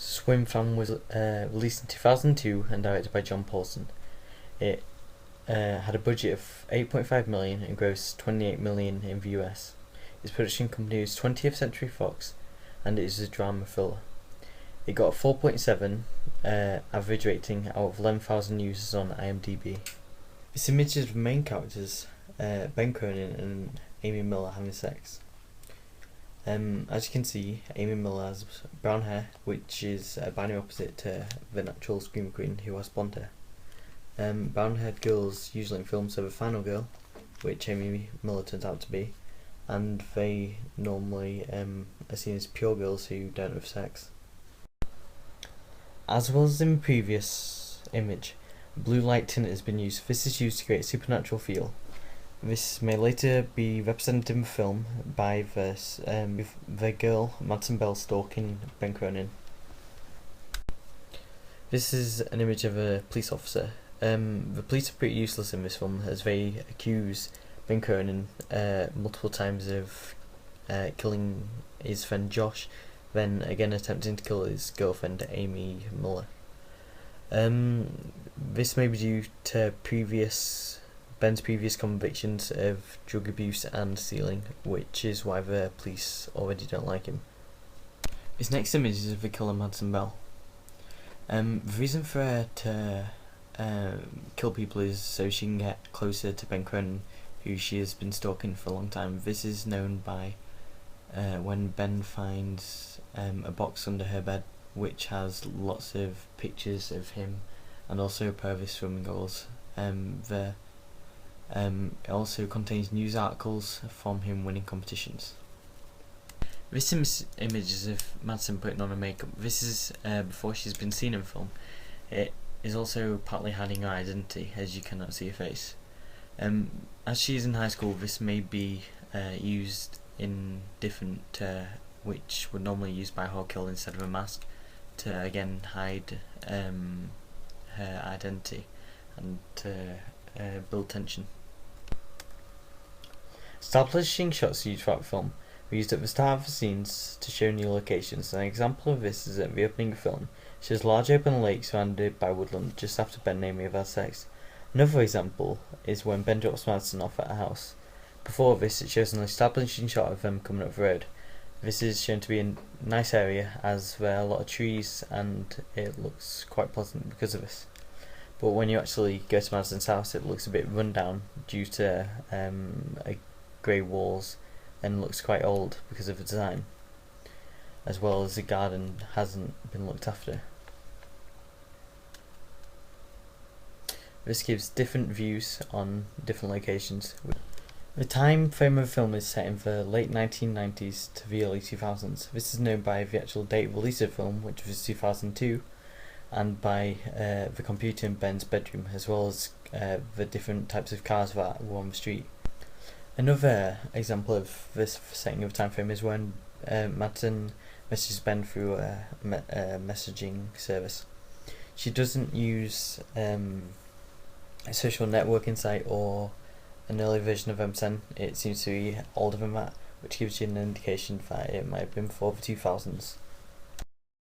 Swimfan was released in 2002 and directed by John Paulson. It had a budget of 8.5 million and grossed 28 million in the US. Its production company was 20th Century Fox, and it is a drama thriller. It got a 4.7 average rating out of 11,000 users on IMDb. This image is the main characters, Ben Cronin and Amy Miller, having sex. As you can see, Amy Miller has brown hair, which is a binary opposite to the natural Scream Queen, who has blonde hair. Brown haired girls usually in films have a final girl, which Amy Miller turns out to be, and they normally are seen as pure girls who don't have sex. As well as in the previous image, blue light tint has been used. This is used to create a supernatural feel. This may later be represented in the film by the girl Madsen Bell stalking Ben Cronin. This is an image of a police officer. The police are pretty useless in this film as they accuse Ben Cronin multiple times of killing his friend Josh, then again attempting to kill his girlfriend Amy Miller. This may be due to Ben's previous convictions of drug abuse and stealing, which is why the police already don't like him. This next image is of the killer Madsen Bell. The reason for her to kill people is so she can get closer to Ben Cronin, who she has been stalking for a long time. This is known by when Ben finds a box under her bed which has lots of pictures of him and also a pair of his swimming goggles. It also contains news articles from him winning competitions. This image is of Madsen putting on her makeup. This is before she's been seen in film. It is also partly hiding her identity, as you cannot see her face. As she is in high school, this may be used in different, which would normally use by Hawkill instead of a mask, to again hide her identity and to build tension. Establishing shots used throughout the film were used at the start of the scenes to show new locations. An example of this is at the opening of the film. It shows a large open lake surrounded by woodland just after Ben and Amy have had sex. Another example is when Ben drops Madsen off at a house. Before this, it shows an establishing shot of them coming up the road. This is shown to be a nice area as there are a lot of trees and it looks quite pleasant because of this. But when you actually go to Madsen's house, it looks a bit run down due to grey walls and looks quite old because of the design, as well as the garden hasn't been looked after. This gives different views on different locations. The time frame of the film is set in the late 1990s to the early 2000s. This is known by the actual date of release of the film, which was 2002, and by the computer in Ben's bedroom, as well as the different types of cars that were on the street. Another example of this setting of time frame is when Madsen messages Ben through a messaging service. She doesn't use a social networking site or an early version of MSN. It seems to be older than that, which gives you an indication that it might have been before the 2000s.